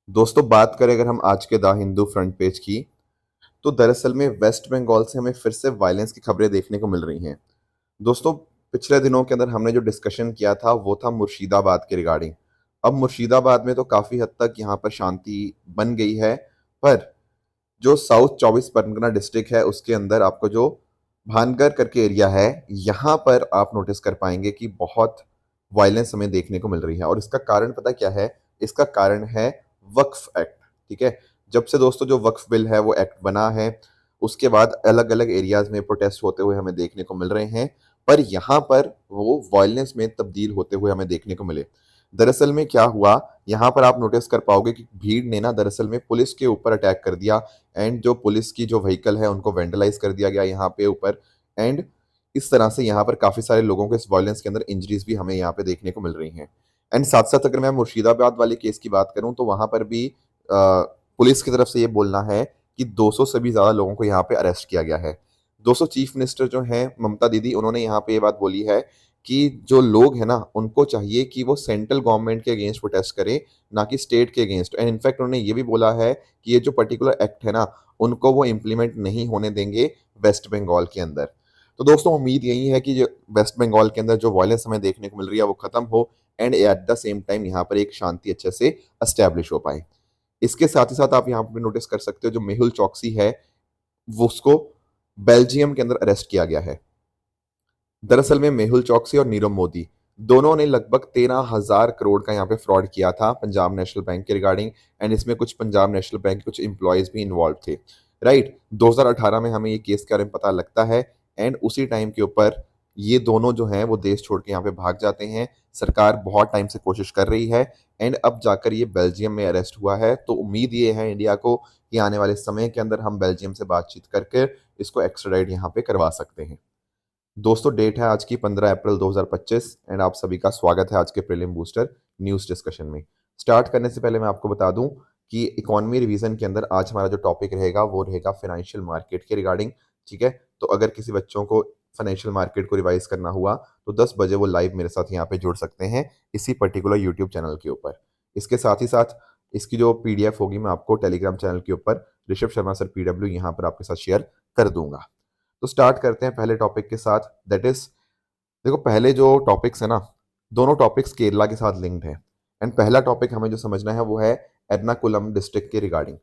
दोस्तों बात करें अगर हम आज के द हिंदू फ्रंट पेज की, तो दरअसल में वेस्ट बंगाल से हमें फिर से वायलेंस की खबरें देखने को मिल रही हैं। दोस्तों, पिछले दिनों के अंदर हमने जो डिस्कशन किया था वो था मुर्शिदाबाद के रिगार्डिंग। अब मुर्शिदाबाद में तो काफ़ी हद तक यहाँ पर शांति बन गई है, पर जो साउथ 24 परगना डिस्ट्रिक्ट है उसके अंदर आपको जो भानगर करके एरिया है, यहाँ पर आप नोटिस कर पाएंगे कि बहुत वायलेंस हमें देखने को मिल रही है। और इसका कारण पता क्या है? इसका कारण है वक्फ एक्ट। ठीक है, जब से दोस्तों जो वक्फ बिल है वो एक्ट बना है, उसके बाद अलग अलग एरियाज में प्रोटेस्ट होते हुए हमें देखने को मिल रहे हैं, पर यहाँ पर वो वायलेंस में तब्दील होते हुए हमें देखने को मिले। दरअसल में क्या हुआ, यहाँ पर आप नोटिस कर पाओगे कि भीड़ ने ना दरअसल में पुलिस के ऊपर अटैक कर दिया, एंड जो पुलिस की जो व्हीकल है उनको वेंडलाइज कर दिया गया यहाँ पे ऊपर। एंड इस तरह से यहाँ पर काफ़ी सारे लोगों को इस वायलेंस के अंदर इंजरीज भी हमें यहाँ पे देखने को मिल रही हैं। एंड साथ साथ अगर मैं मुर्शिदाबाद वाले केस की बात करूँ तो वहाँ पर भी पुलिस की तरफ से ये बोलना है कि 200 से भी ज़्यादा लोगों को यहाँ पे अरेस्ट किया गया है। 200 चीफ मिनिस्टर जो हैं ममता दीदी, उन्होंने यहाँ पे ये बात बोली है कि जो लोग हैं ना उनको चाहिए कि वो सेंट्रल गवर्नमेंट के अगेंस्ट प्रोटेस्ट करें, ना कि स्टेट के अगेंस्ट। एंड इनफैक्ट उन्होंने ये भी बोला है कि ये जो पर्टिकुलर एक्ट है ना उनको वो इम्प्लीमेंट नहीं होने देंगे वेस्ट बंगाल के अंदर। तो दोस्तों उम्मीद यही है कि जो वेस्ट बंगाल के अंदर जो वायलेंस हमें देखने को मिल रही है वो खत्म हो, and at the same time यहाँ पर एक शांति अच्छे से एस्टेब्लिश हो पाए। इसके साथ ही साथ आप यहाँ पर नोटिस कर सकते हो जो मेहुल चौकसी है वो उसको बेल्जियम के अंदर अरेस्ट किया गया है। दरअसल में मेहुल चौकसी और नीरव मोदी दोनों ने लगभग 13,000 करोड़ का यहाँ पे फ्रॉड किया था पंजाब नेशनल बैंक के रिगार्डिंग। एंड इसमें कुछ पंजाब नेशनल बैंक के कुछ एम्प्लॉयज भी इन्वॉल्व थे। राइट, 2018 में हमें ये केस के बारे में पता लगता है, एंड उसी टाइम के ऊपर ये दोनों जो हैं वो देश छोड़ के यहाँ पे भाग जाते हैं। सरकार बहुत टाइम से कोशिश कर रही है, एंड अब जाकर ये बेल्जियम में अरेस्ट हुआ है। तो उम्मीद ये है इंडिया को कि आने वाले समय के अंदर हम बेल्जियम से बातचीत करके इसको एक्स्ट्राडाइट यहाँ पे करवा सकते हैं। दोस्तों डेट है आज की 15 अप्रैल 2025, एंड आप सभी का स्वागत है आज के प्रीलिम बूस्टर न्यूज़ डिस्कशन में। स्टार्ट करने से पहले मैं आपको बता दूं कि इकोनॉमी रिवीजन के अंदर आज हमारा जो टॉपिक रहेगा वो रहेगा फाइनेंशियल मार्केट के रिगार्डिंग। ठीक है, तो अगर किसी बच्चों को फाइनेंशियल मार्केट को रिवाइज करना हुआ तो 10 बजे वो लाइव मेरे साथ यहाँ पे जुड़ सकते हैं इसी पर्टिकुलर यूट्यूब चैनल के ऊपर। इसके साथ ही साथ इसकी जो पीडीएफ होगी मैं आपको टेलीग्राम चैनल के ऊपर ऋषभ शर्मा सर पीडब्ल्यू यहाँ पर आपके साथ शेयर कर दूंगा। तो स्टार्ट करते हैं पहले टॉपिक के साथ, दैट इज, देखो पहले जो टॉपिक्स है ना दोनों टॉपिक्स केरला के साथ लिंक्ड है। एंड पहला टॉपिक हमें जो समझना है वो है एर्नाकुलम डिस्ट्रिक्ट के रिगार्डिंग।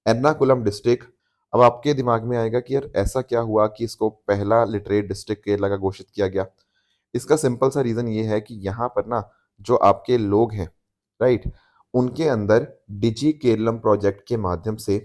एर्नाकुलम डिस्ट्रिक्ट, अब आपके दिमाग में आएगा कि यार ऐसा क्या हुआ कि इसको पहला लिटरेट डिस्ट्रिक्ट केरला का घोषित किया गया। इसका सिंपल सा रीजन ये है कि यहाँ पर ना जो आपके लोग हैं, राइट, उनके अंदर डिजी केरलम प्रोजेक्ट के माध्यम से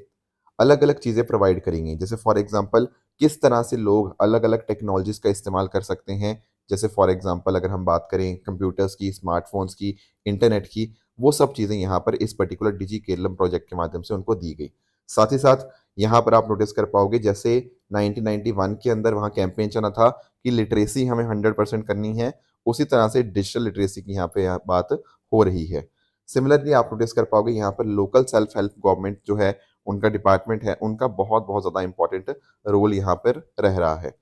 अलग अलग चीज़ें प्रोवाइड करेंगी। जैसे फॉर एग्जांपल किस तरह से लोग अलग अलग टेक्नोलॉजीज का इस्तेमाल कर सकते हैं। जैसे फॉर एग्जांपल अगर हम बात करें कंप्यूटर्स की, स्मार्टफोन्स की, इंटरनेट की, वो सब चीज़ें यहाँ पर इस पर्टिकुलर डिजी केरलम प्रोजेक्ट के माध्यम से उनको दी गई। साथ ही साथ यहाँ पर आप नोटिस कर पाओगे जैसे 1991 के अंदर वहाँ कैंपेन चला था कि लिटरेसी हमें 100% करनी है, उसी तरह से डिजिटल लिटरेसी की यहाँ बात हो रही है। सिमिलरली आप नोटिस कर पाओगे यहाँ पर लोकल सेल्फ हेल्प गवर्नमेंट जो है, उनका डिपार्टमेंट है, उनका बहुत बहुत ज़्यादा इंपॉर्टेंट रोल यहाँ पर रह रहा है।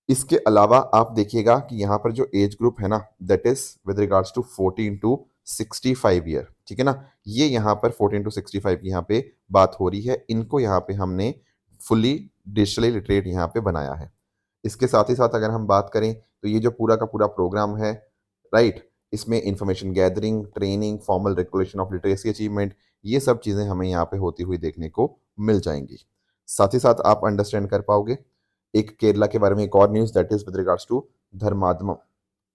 इसके अलावा आप देखिएगा कि यहाँ पर जो एज ग्रुप है ना that is with regards to 14 to 65 year, ठीक है ना, ये यहाँ पर 14 टू 65 की यहाँ पे बात हो रही है। इनको यहाँ पे हमने फुली डिजिटली लिटरेट यहाँ पे बनाया है। इसके साथ ही साथ अगर हम बात करें तो ये जो पूरा का पूरा प्रोग्राम है, राइट, इसमें information gathering, training, formal regulation of literacy achievement, ये सब चीज़ें हमें यहाँ पे होती हुई देखने को मिल जाएंगी। साथ ही साथ आप अंडरस्टैंड कर पाओगे एक केरला के बारे में एक और news that is with regards to Dharmadam.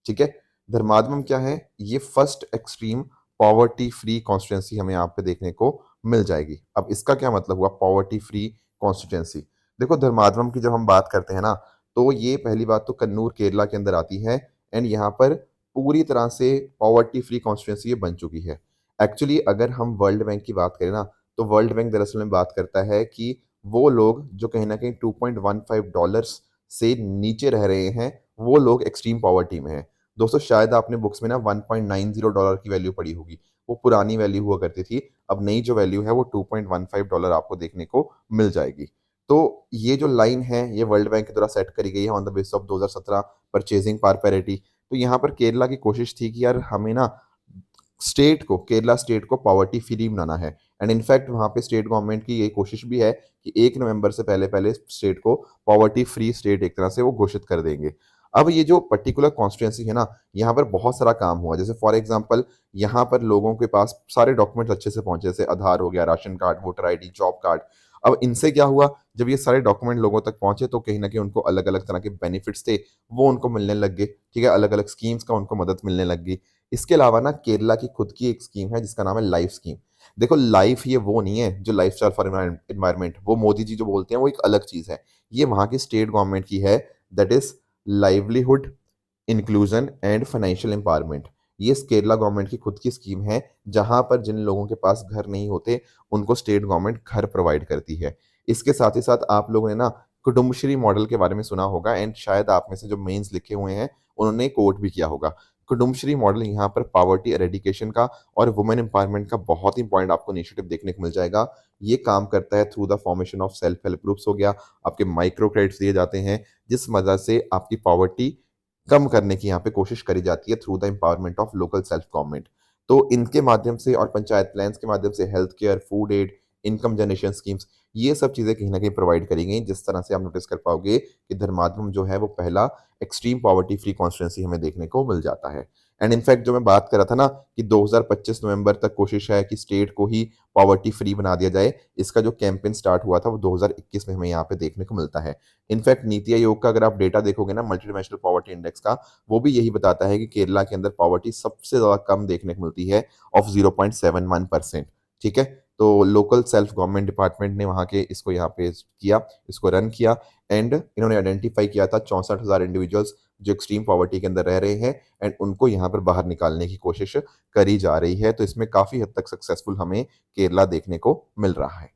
ठीक है, धर्माधमम क्या है? ये first extreme poverty free constituency हमें यहाँ पे देखने को मिल जाएगी। अब इसका क्या मतलब हुआ पॉवर्टी फ्री कॉन्स्टिट्यूंसी? देखो धर्माधमम की जब हम बात करते हैं ना तो ये पहली बात तो कन्नूर केरला के अंदर आती है, एंड यहाँ पर पूरी तरह से पॉवर्टी फ्री कॉन्स्टिट्यूंसी ये बन चुकी है। एक्चुअली अगर हम वर्ल्ड बैंक की बात करें ना तो वर्ल्ड बैंक दरअसल में बात करता है कि वो लोग जो कहीं ना कहीं $2.15 से नीचे रह रहे हैं वो लोग एक्सट्रीम पॉवर्टी में हैं। दोस्तों शायद आपने बुक्स में ना $1.90 की वैल्यू पढ़ी होगी, वो पुरानी वैल्यू हुआ करती थी। अब नई जो वैल्यू है वो $2.15 आपको देखने को मिल जाएगी। तो ये जो लाइन है ये वर्ल्ड बैंक के द्वारा सेट करी गई है on the basis of 2017 purchasing power parity. तो यहाँ पर केरला की कोशिश थी कि यार हमें ना स्टेट को, केरला स्टेट को पॉवर्टी फ्री बनाना है। एंड इनफैक्ट वहाँ पे स्टेट गवर्नमेंट की ये कोशिश भी है कि 1 नवंबर से पहले पहले स्टेट को पॉवर्टी फ्री स्टेट एक तरह से वो घोषित कर देंगे। अब ये जो पर्टिकुलर कॉन्स्टिट्यूंसी है ना, यहाँ पर बहुत सारा काम हुआ। जैसे फॉर एग्जांपल यहाँ पर लोगों के पास सारे डॉक्यूमेंट्स अच्छे से पहुंचे, जैसे आधार हो गया, ration card, voter ID, job card. अब इनसे क्या हुआ, जब ये सारे डॉक्यूमेंट लोगों तक पहुंचे तो कहीं ना कहीं उनको अलग अलग तरह के बेनिफिट्स थे, वो उनको मिलने लग गए। ठीक है, अलग अलग स्कीम्स का उनको मदद मिलने लग गई। इसके अलावा ना केरला की खुद की एक स्कीम है जिसका नाम है लाइफ स्कीम। देखो लाइफ ये वो नहीं है जो लाइफ स्टाइल फॉर एनवायरमेंट, वो मोदी जी जो बोलते हैं वो एक अलग चीज है। ये वहां की स्टेट गवर्नमेंट की है, that is livelihood inclusion and financial empowerment. ये केरला गवर्नमेंट की खुद की स्कीम है, जहां पर जिन लोगों के पास घर नहीं होते उनको स्टेट गवर्नमेंट घर प्रोवाइड करती है। इसके साथ ही साथ आप लोगों ने ना कुटुम्बश्री मॉडल के बारे में सुना होगा, एंड शायद आप में से जो मेंस लिखे हुए हैं उन्होंने कोट भी किया होगा। कुटुम्बश्री मॉडल यहाँ पर पॉवर्टी एरेडिकेशन का और वुमेन एम्पावरमेंट का बहुत इंपॉर्टेंट आपको इनिशिएटिव देखने को मिल जाएगा। ये काम करता है through the formation of self help groups हो गया, आपके माइक्रो क्रेडिट्स दिए जाते हैं, जिस मदद से आपकी पॉवर्टी कम करने की यहाँ पे कोशिश करी जाती है through the empowerment of local self government. तो इनके माध्यम से और पंचायत प्लान्स के माध्यम से health care, food aid, income generation schemes, ये सब चीज़ें कहीं न कहीं प्रोवाइड करी गई, जिस तरह से आप नोटिस कर पाओगे कि धर्माधर्म जो है वो पहला एक्सट्रीम पॉवर्टी फ्री कॉन्स्टिट्यूंसी हमें देखने को मिल जाता है। एंड इनफैक्ट जो मैं बात कर रहा था ना कि 2025 नवंबर तक कोशिश है कि स्टेट को ही पॉवर्टी फ्री बना दिया जाए, इसका जो कैंपेन स्टार्ट हुआ था वो 2021 में हमें यहाँ पे देखने को मिलता है। इनफैक्ट नीति आयोग का अगर आप डेटा देखोगे ना, मल्टी डायमेंशनल पॉवर्टी इंडेक्स का, वो भी यही बताता है कि केरला के अंदर पॉवर्टी सबसे ज्यादा कम देखने को मिलती है, ऑफ 0.71%। ठीक है, तो लोकल सेल्फ गवर्नमेंट डिपार्टमेंट ने वहाँ के इसको यहाँ पे किया, इसको रन किया, एंड इन्होंने आइडेंटिफाई किया था 64,000 इंडिविजुअल्स जो एक्सट्रीम पॉवर्टी के अंदर रह रहे हैं, एंड उनको यहाँ पर बाहर निकालने की कोशिश करी जा रही है। तो इसमें काफी हद तक सक्सेसफुल हमें केरला देखने को मिल रहा है।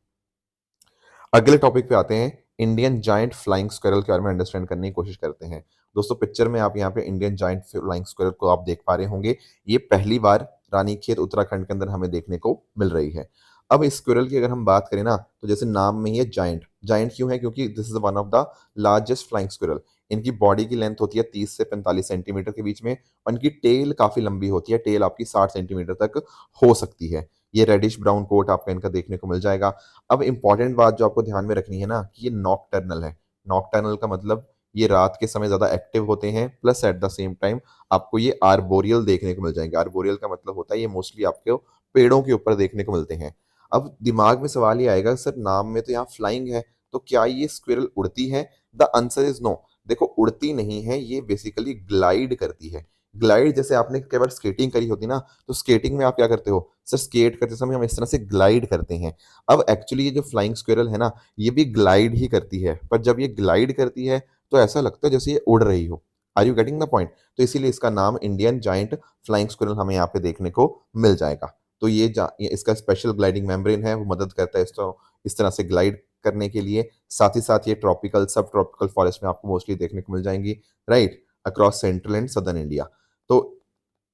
अगले टॉपिक पे आते हैं, इंडियन जायंट फ्लाइंग स्क्विरल के बारे में अंडरस्टैंड करने की कोशिश करते हैं। दोस्तों पिक्चर में आप यहाँ पे इंडियन जायंट फ्लाइंग स्क्विरल को आप देख पा रहे होंगे। ये पहली बार रानीखेत उत्तराखंड के अंदर हमें देखने को मिल रही है। अब इस स्क्विरल की अगर हम बात करें ना, तो जैसे नाम में ही है जायंट, जायंट क्यों है, क्योंकि this is one of the largest flying squirrel. इनकी बॉडी की लेंथ होती है 30 से 45 सेंटीमीटर के बीच में, और इनकी टेल काफी लंबी होती है, टेल आपकी 60 सेंटीमीटर तक हो सकती है। ये रेडिश ब्राउन कोट आपका इनका देखने को मिल जाएगा। अब इंपॉर्टेंट बात जो आपको ध्यान में रखनी है ना, कि ये नॉकटर्नल है। नॉकटर्नल का मतलब ये रात के समय ज्यादा एक्टिव होते हैं, plus at the same time आपको ये आर्बोरियल देखने को मिल जाएंगे। आर्बोरियल का मतलब होता है ये मोस्टली आपको पेड़ों के ऊपर देखने को मिलते हैं। अब दिमाग में सवाल ये आएगा, सर नाम में तो यहाँ फ्लाइंग है, तो क्या ये स्क्विरल उड़ती है? The answer is no. देखो उड़ती नहीं है, ये बेसिकली ग्लाइड करती है। ग्लाइड, जैसे आपने कई बार स्केटिंग करी होती ना, तो स्केटिंग में आप क्या करते हो सर, स्केट करते समय हम इस तरह से ग्लाइड करते हैं। अब एक्चुअली ये जो फ्लाइंग स्क्विरल है ना, ये भी ग्लाइड ही करती है, पर जब ये ग्लाइड करती है तो ऐसा लगता है जैसे ये उड़ रही हो। Are you getting the point? तो इसीलिए इसका नाम इंडियन जाइंट फ्लाइंग स्क्विरल हमें यहाँ पे देखने को मिल जाएगा। तो ये इसका स्पेशल ग्लाइडिंग मेम्ब्रेन है, वो मदद करता है इसको इस तरह से ग्लाइड करने के लिए। साथ ही साथ ये ट्रॉपिकल, सब ट्रॉपिकल फॉरेस्ट में आपको मोस्टली देखने को मिल जाएंगी, right, across central and southern India. तो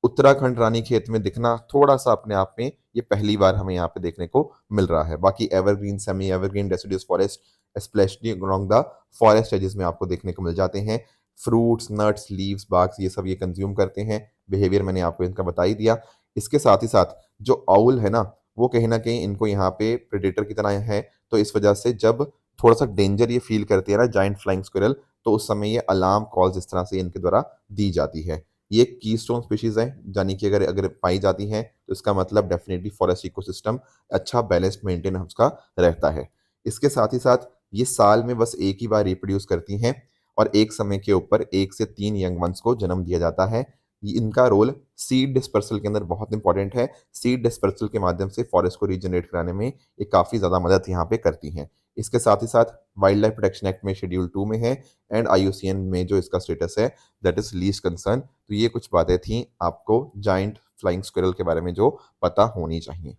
उत्तराखंड रानीखेत में दिखना थोड़ा सा अपने आप में ये पहली बार हमें यहाँ पे देखने को मिल रहा है। बाकी evergreen, semi evergreen, deciduous forest, especially along the forest edges में आपको देखने को मिल जाते हैं। फ्रूट्स, नट्स, लीव्स, बाग्स, ये सब ये कंज्यूम करते हैं। बिहेवियर मैंने आपको इनका बता ही दिया। इसके साथ ही साथ जो आउल है ना, वो कहीं ना कहीं इनको यहाँ पे प्रेडेटर की तरह है, तो इस वजह से जब थोड़ा सा डेंजर ये फील करती है ना जाइंट फ्लाइंग स्क्विरल, तो उस समय ये अलार्म कॉल्स इस तरह से इनके द्वारा दी जाती है। ये कीस्टोन स्पीशीज है, यानी कि अगर अगर पाई जाती हैं तो इसका मतलब डेफिनेटली फॉरेस्ट इकोसिस्टम अच्छा बैलेंस्ड मेंटेन उसका रहता है। इसके साथ ही साथ ये साल में बस एक ही बार रिप्रोड्यूस करती हैं, और एक समय के ऊपर 1 से 3 यंग वंस को जन्म दिया जाता है। इनका रोल सीड डिस्पर्सल के अंदर बहुत इंपॉर्टेंट है। सीड डिस्पर्सल के माध्यम से फॉरेस्ट को रीजनरेट कराने में ये काफ़ी ज़्यादा मदद यहाँ पे करती हैं। इसके साथ ही साथ वाइल्ड लाइफ प्रोटेक्शन एक्ट में शेड्यूल 2 में है, एंड IUCN में जो इसका स्टेटस है दैट इज लीस्ट कंसर्न। तो ये कुछ बातें थी आपको जाइंट फ्लाइंग स्क्विरल के बारे में जो पता होनी चाहिए।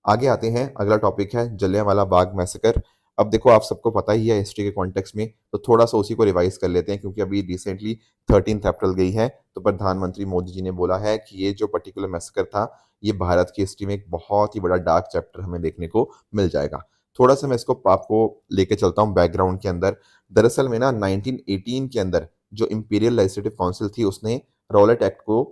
आगे आते हैं, अगला टॉपिक है जलियांवाला बाग मैसेकर। अब देखो आप सबको पता ही है हिस्ट्री के कॉन्टेक्स्ट में, तो थोड़ा सा उसी को रिवाइज कर लेते हैं, क्योंकि अभी रिसेंटली 13 अप्रैल गई है, तो प्रधानमंत्री मोदी जी ने बोला है कि ये जो पर्टिकुलर मैसेकर था, ये भारत की हिस्ट्री में एक बहुत ही बड़ा डार्क चैप्टर हमें देखने को मिल जाएगा। थोड़ा सा मैं इसको आपको लेके चलता हूँ बैकग्राउंड के अंदर। दरअसल में ना 1918 के अंदर जो इंपीरियल लेजिस्लेटिव काउंसिल थी, उसने रॉलेट एक्ट को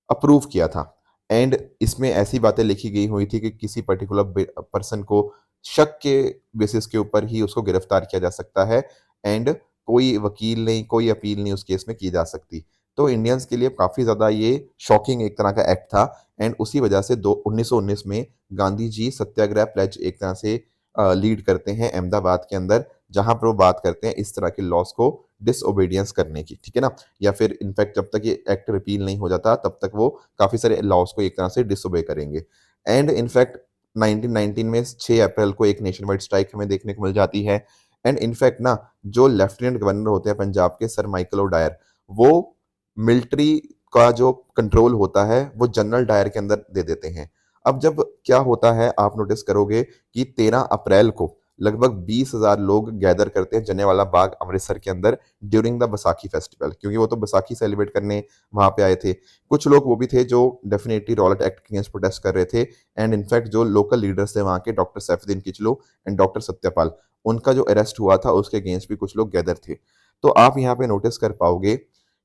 अप्रूव किया था। एंड इसमें ऐसी बातें लिखी गई हुई थी कि किसी पर्टिकुलर पर्सन को शक के बेसिस के ऊपर ही उसको गिरफ्तार किया जा सकता है एंड कोई वकील नहीं, कोई अपील नहीं उस केस में की जा सकती। तो इंडियंस के लिए काफ़ी ज़्यादा ये शॉकिंग एक तरह का एक्ट था एंड उसी वजह से 1919 में गांधी जी सत्याग्रह प्लेज एक तरह से लीड करते हैं अहमदाबाद के अंदर, जहां पर वो बात करते हैं इस तरह के लॉस को डिसओबीडियंस करने की, ठीक है ना? या फिर इनफैक्ट जब तक ये एक्ट रिपील नहीं हो जाता तब तक वो काफ़ी सारे लॉस को एक तरह से डिसओबे करेंगे। एंड इनफैक्ट 1919 में 6 अप्रैल को एक नेशन वाइड स्ट्राइक हमें देखने को मिल जाती है एंड इनफैक्ट ना जो लेफ्टिनेंट गवर्नर होते हैं पंजाब के सर माइकल ओडायर, वो मिलिट्री का जो कंट्रोल होता है वो जनरल डायर के अंदर दे देते हैं। अब जब क्या होता है आप नोटिस करोगे कि 13 अप्रैल को लगभग 20,000 लोग गैदर करते हैं जलियांवाला बाग अमृतसर के अंदर ड्यूरिंग द बैसाखी फेस्टिवल, क्योंकि वो तो बैसाखी सेलिब्रेट करने वहाँ पे आए थे। कुछ लोग वो भी थे जो डेफिनेटली रॉलेट एक्ट के अगेंस्ट प्रोटेस्ट कर रहे थे एंड इनफैक्ट जो लोकल लीडर्स थे वहाँ के doctor Saifuddin Kitchlew and doctor Satyapal, उनका जो अरेस्ट हुआ था उसके अगेंस्ट भी कुछ लोग गैदर थे। तो आप यहाँ पे नोटिस कर पाओगे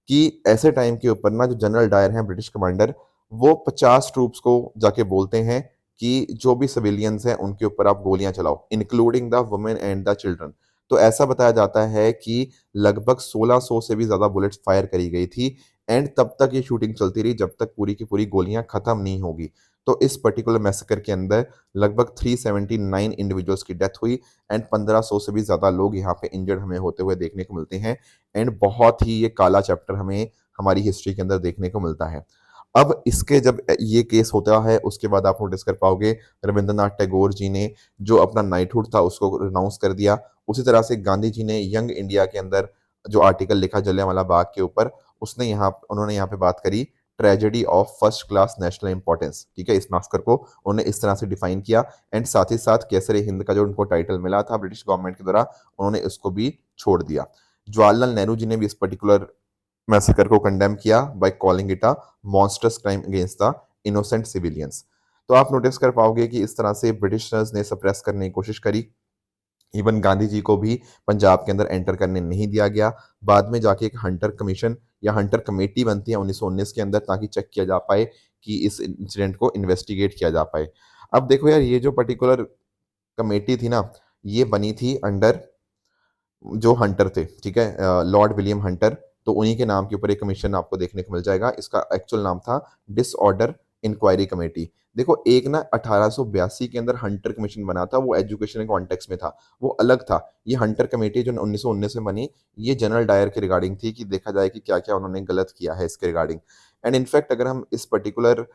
कि ऐसे टाइम के ऊपर ना जो जनरल डायर हैं ब्रिटिश कमांडर, वो 50 ट्रूप्स को जाके बोलते हैं कि जो भी सिविलियंस हैं उनके ऊपर आप गोलियां चलाओ, including the women and the children. तो ऐसा बताया जाता है कि लगभग 1600 से भी ज्यादा बुलेट्स फायर करी गई थी एंड तब तक ये शूटिंग चलती रही जब तक पूरी की पूरी गोलियां खत्म नहीं होगी। तो इस पर्टिकुलर मैसेकर के अंदर लगभग 379 इंडिविजुअल्स की डेथ हुई एंड 1500 से भी ज्यादा लोग यहाँ पे इंजर्ड हमें होते हुए देखने को मिलते हैं एंड बहुत ही ये काला चैप्टर हमें हमारी हिस्ट्री के अंदर देखने को मिलता है। अब इसके जब ये केस होता है उसके बाद आप नोटिस कर पाओगे रविंद्रनाथ टैगोर जी ने जो अपना नाइटहुड था उसको रिनाउंस कर दिया। उसी तरह से गांधी जी ने यंग इंडिया के अंदर जो आर्टिकल लिखा जलियांवाला बाग के ऊपर, उसने यहाँ उन्होंने यहाँ पे बात करी tragedy of first class national importance, ठीक है? इस मास्कर को उन्होंने इस तरह से डिफाइन किया एंड साथ ही साथ केसर हिंद का जो उनको टाइटल मिला था ब्रिटिश गवर्नमेंट के द्वारा, उन्होंने इसको भी छोड़ दिया। जवाहरलाल नेहरू जी ने भी इस पर्टिकुलर मैसेकर को कंडेम किया by calling it a monstrous crime against the innocent civilians. तो आप नोटिस कर पाओगे कि इस तरह से ब्रिटिशर्स ने सप्रेस करने की कोशिश करी। इवन गांधी जी को भी पंजाब के अंदर एंटर करने नहीं दिया गया। बाद में जाके एक हंटर कमीशन या हंटर कमेटी बनती है 1919 के अंदर, ताकि चेक किया जा पाए कि इस इंसिडेंट को इन्वेस्टिगेट किया जा पाए। अब देखो यार, ये जो पर्टिकुलर कमेटी थी ना, ये बनी थी अंडर जो हंटर थे, ठीक है, लॉर्ड विलियम हंटर। तो उन्हीं के नाम के ऊपर एक कमीशन आपको देखने को मिल जाएगा। इसका एक्चुअल नाम था डिसऑर्डर इंक्वायरी कमेटी। देखो, एक ना 1882 के अंदर हंटर कमीशन बना था, वो एजुकेशन के कॉन्टेक्स्ट में था, वो अलग था। ये हंटर कमेटी जो 1919 में बनी, ये जनरल डायर के रिगार्डिंग थी कि देखा जाए कि क्या क्या उन्होंने गलत किया है इसके रिगार्डिंग। एंड इनफैक्ट अगर हम इस पर्टिकुलर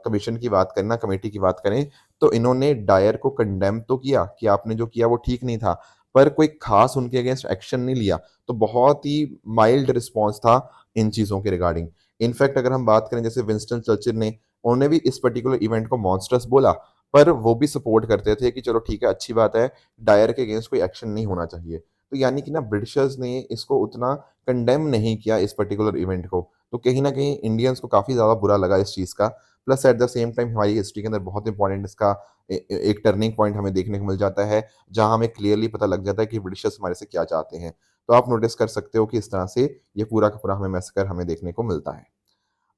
कमीशन की बात करें ना, कमेटी की बात करें, तो इन्होंने डायर को कंडेम तो किया कि आपने जो किया वो ठीक नहीं था, पर कोई खास उनके अगेंस्ट एक्शन नहीं लिया। तो बहुत ही माइल्ड रिस्पॉन्स था इन चीज़ों के रिगार्डिंग। इनफैक्ट अगर हम बात करें जैसे विंस्टन चर्चिल ने, उन्होंने भी इस पर्टिकुलर इवेंट को मॉन्स्टर्स बोला, पर वो भी सपोर्ट करते थे कि चलो ठीक है, अच्छी बात है, डायर के अगेंस्ट कोई एक्शन नहीं होना चाहिए। तो यानी कि ना ब्रिटिशर्स ने इसको उतना कंडेम नहीं किया इस पर्टिकुलर इवेंट को। तो कहीं न कहीं इंडियंस को काफ़ी ज़्यादा बुरा लगा इस चीज़ का। Plus at the same time हमारी हिस्ट्री के अंदर बहुत इंपॉर्टेंट इसका एक टर्निंग पॉइंट हमें देखने को मिल जाता है, जहाँ हमें क्लियरली पता लग जाता है कि ब्रिटिशर्स हमारे से क्या चाहते हैं। तो आप नोटिस कर सकते हो कि इस तरह से ये पूरा का पूरा हमें मैसेकर हमें देखने को मिलता है।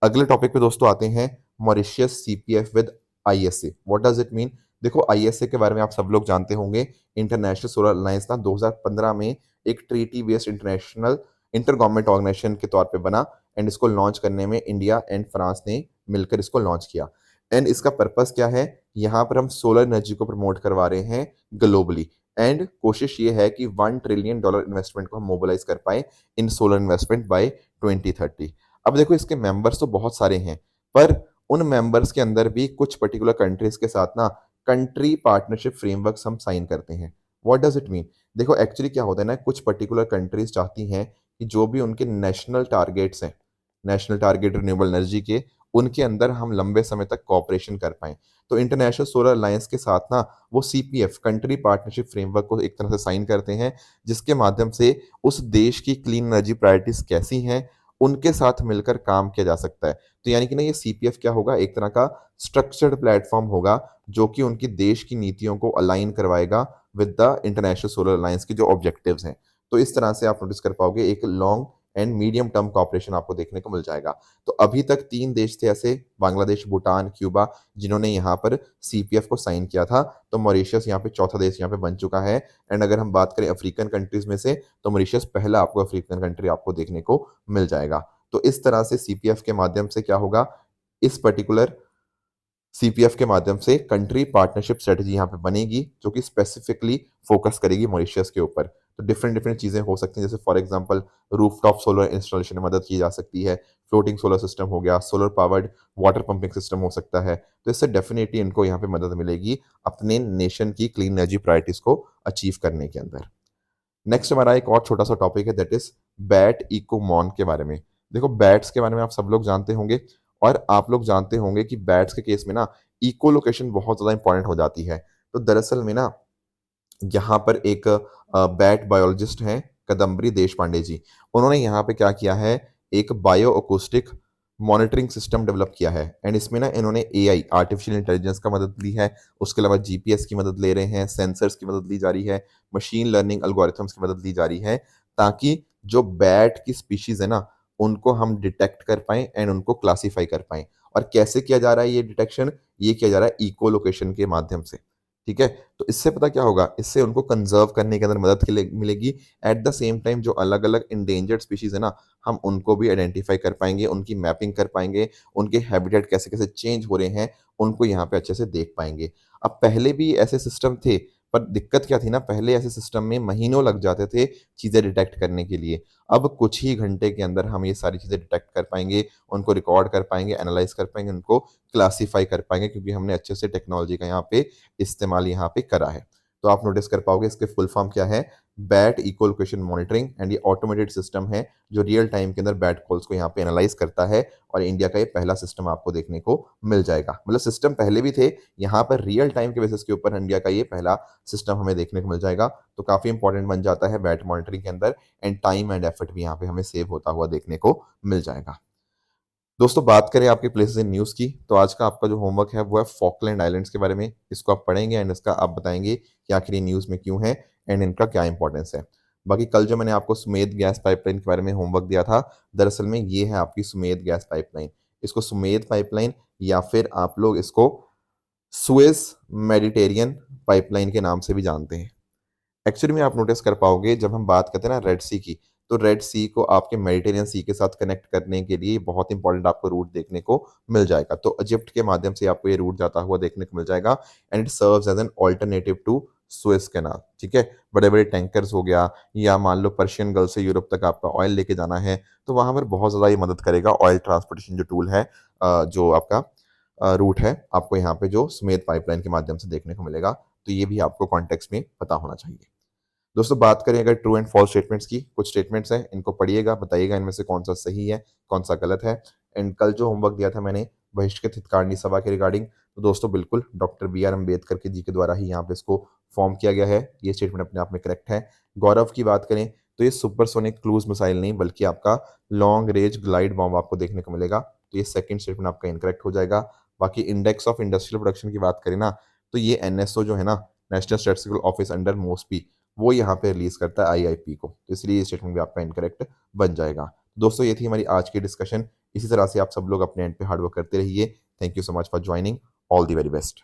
अगले टॉपिक पे दोस्तों आते हैं, Mauritius CPF with ISA. What does it mean? देखो, आईएसए के बारे में आप सब लोग जानते होंगे। इंटरनेशनल सोलर अलायंस ना 2015 में एक treaty based international inter government organisation के तौर पे बना एंड इसको लॉन्च करने में इंडिया एंड फ्रांस ने मिलकर इसको लॉन्च किया। एंड इसका पर्पस क्या है? यहाँ पर हम सोलर एनर्जी को प्रमोट करवा रहे हैं ग्लोबली एंड कोशिश ये है कि $1 ट्रिलियन इन्वेस्टमेंट को हम मोबिलाइज कर पाए इन सोलर इन्वेस्टमेंट बाय 2030। अब देखो, इसके मेंबर्स तो बहुत सारे हैं, पर उन मेंबर्स के अंदर भी कुछ पर्टिकुलर कंट्रीज के साथ ना कंट्री पार्टनरशिप फ्रेमवर्क्स हम साइन करते हैं। What does it mean? देखो, एक्चुअली क्या होता है ना, कुछ पर्टिकुलर कंट्रीज चाहती हैं कि जो भी उनके नेशनल टारगेट्स हैं, नेशनल टारगेट रिन्यूएबल एनर्जी के, उनके अंदर हम लंबे समय तक कोऑपरेशन कर पाएं। तो इंटरनेशनल सोलर अलायंस के साथ ना वो सीपीएफ कंट्री पार्टनरशिप फ्रेमवर्क को एक तरह से साइन करते हैं, जिसके माध्यम से उस देश की क्लीन एनर्जी प्रायोरिटीज कैसी हैं, उनके साथ मिलकर काम किया जा सकता है। तो यानी कि ना ये सीपीएफ क्या होगा, एक तरह का स्ट्रक्चर्ड प्लेटफॉर्म होगा, जो कि उनकी देश की नीतियों को अलाइन करवाएगा with the international solar alliance के जो ऑब्जेक्टिव्स हैं। तो इस तरह से आप नोटिस कर पाओगे एक long and medium term cooperation आपको देखने को मिल जाएगा। तो अभी तक 3 देश थे ऐसे, बांग्लादेश, भूटान, क्यूबा, जिन्होंने यहाँ पर सीपीएफ को साइन किया था। तो मॉरिशस यहाँ पे चौथा देश यहाँ पे बन चुका है। एंड अगर हम बात करें अफ्रीकन कंट्रीज में से, तो मॉरिशस पहला आपको अफ्रीकन कंट्री आपको देखने को मिल जाएगा। तो इस तरह से सीपीएफ के माध्यम से क्या होगा, इस पर्टिकुलर सीपीएफ के माध्यम से कंट्री पार्टनरशिप स्ट्रेटजी यहाँ पे बनेगी, जो कि स्पेसिफिकली फोकस करेगी मॉरिशस के ऊपर। तो डिफरेंट डिफरेंट चीजें हो सकती हैं, जैसे for example rooftop solar installation में मदद की जा सकती है, फ्लोटिंग सोलर सिस्टम हो गया, solar powered water pumping system हो सकता है। तो इससे डेफिनेटली इनको यहाँ पे मदद मिलेगी अपने नेशन की क्लीन एनर्जी प्रायोरिटीज को अचीव करने के अंदर। नेक्स्ट हमारा एक और छोटा सा टॉपिक है, दैट इज बैट इकोमॉन के बारे में। देखो, बैट्स के बारे में आप सब लोग जानते होंगे, और आप लोग जानते होंगे कि बैट्स के केस में ना इको लोकेशन बहुत ज़्यादा इंपॉर्टेंट हो जाती है। तो दरअसल में ना यहाँ पर एक बैट बायोलॉजिस्ट हैं, कदम्बरी देशपांडे जी। उन्होंने यहाँ पे क्या किया है, एक bio acoustic monitoring system develop किया है। एंड इसमें ना इन्होंने एआई, आर्टिफिशियल इंटेलिजेंस का मदद ली है, उसके अलावा जीपीएस की मदद ले रहे हैं, सेंसर्स की मदद ली जा रही है, मशीन लर्निंग एल्गोरिथम्स की मदद ली जा रही है, ताकि जो बैट की स्पीशीज है ना, उनको हम डिटेक्ट कर पाएँ एंड उनको क्लासीफाई कर पाएँ। और कैसे किया जा रहा है ये डिटेक्शन? ये किया जा रहा है इको लोकेशन के माध्यम से। ठीक है? तो इससे पता क्या होगा, इससे उनको कंजर्व करने के अंदर मदद के लिए मिलेगी। एट द सेम टाइम जो अलग-अलग एंडेंजर्ड स्पीशीज़ है ना, हम उनको भी आइडेंटिफाई कर पाएँगे, उनकी मैपिंग कर पाएँगे, उनके हैबिटेट कैसे-कैसे चेंज हो रहे हैं, उनको यहाँ पे अच्छे से देख पाएँगे। अब पहले भी ऐसे सिस्टम थे, पर दिक्कत क्या थी ना, पहले ऐसे सिस्टम में महीनों लग जाते थे चीज़ें डिटेक्ट करने के लिए। अब कुछ ही घंटे के अंदर हम ये सारी चीज़ें डिटेक्ट कर पाएँगे, उनको रिकॉर्ड कर पाएँगे, एनालाइज़ कर पाएँगे, उनको क्लासिफाई कर पाएँगे, क्योंकि हमने अच्छे से टेक्नोलॉजी का यहाँ पे इस्तेमाल यहाँ पे करा है। तो आप नोटिस कर पाओगे इसके फुल फॉर्म क्या है, bat echo location monitoring. And ये ऑटोमेटेड सिस्टम है जो रियल टाइम के अंदर बैट कॉल्स को यहाँ पे एनालाइज करता है, और इंडिया का ये पहला सिस्टम आपको देखने को मिल जाएगा। मतलब सिस्टम पहले भी थे, यहाँ पर रियल टाइम के बेसिस के ऊपर इंडिया का ये पहला सिस्टम हमें देखने को मिल जाएगा। तो काफ़ी इंपॉर्टेंट बन जाता है बैट मॉनिटरिंग के अंदर, एंड टाइम एंड एफर्ट भी यहाँ पे हमें सेव होता हुआ देखने को मिल जाएगा। दोस्तों, बात करें आपके प्लेसेस इन न्यूज़ की, तो आज का आपका जो होमवर्क है वो है फॉकलैंड आइलैंड्स के बारे में। इसको आप पढ़ेंगे एंड इसका आप बताएंगे कि आखिर ये न्यूज़ में क्यों है एंड इनका क्या इंपॉर्टेंस है। बाकी कल जो मैंने आपको सुमेध गैस पाइपलाइन के बारे में होमवर्क दिया था, दरअसल में ये है आपकी सुमेध गैस पाइपलाइन। इसको सुमेध पाइपलाइन, या फिर आप लोग इसको सुएज मेडिटेरियन पाइपलाइन के नाम से भी जानते हैं। एक्चुअली में आप नोटिस कर पाओगे, जब हम बात करते हैं ना रेड सी की, तो रेड सी को आपके मेडिटेरियन सी के साथ कनेक्ट करने के लिए बहुत इंपॉर्टेंट आपको रूट देखने को मिल जाएगा। तो इजिप्ट के माध्यम से आपको ये रूट जाता हुआ देखने को मिल जाएगा, and it serves as an alternative to Suez canal. ठीक है? बड़े बड़े टैंकर्स हो गया, या मान लो पर्शियन गल्फ से यूरोप तक आपका ऑयल लेके जाना है, तो वहां पर बहुत ज़्यादा ये मदद करेगा। ऑयल ट्रांसपोर्टेशन जो टूल है, जो आपका रूट है, आपको यहाँ पे जो सुमेध पाइपलाइन के माध्यम से देखने को मिलेगा। तो ये भी आपको कॉन्टेक्स्ट में पता होना चाहिए। दोस्तों, बात करें अगर ट्रू एंड फॉल्स स्टेटमेंट्स की, कुछ स्टेटमेंट्स हैं, इनको पढ़िएगा, बताइएगा इनमें से कौन सा सही है, कौन सा गलत है। एंड कल जो होमवर्क दिया था मैंने बहिष्कृत हितकारिणी सभा के रिगार्डिंग, तो दोस्तों बिल्कुल डॉक्टर बी आर अम्बेडकर के जी के द्वारा ही यहाँ पे इसको फॉर्म किया गया है। ये स्टेटमेंट अपने आप में करेक्ट है। गौरव की बात करें, तो ये सुपरसोनिक क्रूज मिसाइल नहीं, बल्कि आपका लॉन्ग रेंज ग्लाइड बॉम्ब आपको देखने को मिलेगा। तो ये सेकंड स्टेटमेंट आपका इनकरेक्ट हो जाएगा। बाकी इंडेक्स ऑफ इंडस्ट्रियल प्रोडक्शन की बात करें ना, तो ये एनएसओ जो है ना, national statistical office under MoSPI, वो यहाँ पे रिलीज करता है आईआईपी को। तो इसलिए ये स्टेटमेंट भी आपका इनकरेक्ट बन जाएगा। दोस्तों, ये थी हमारी आज की डिस्कशन। इसी तरह से आप सब लोग अपने एंड पे हार्डवर्क करते रहिए। Thank you so much for joining. All the very best.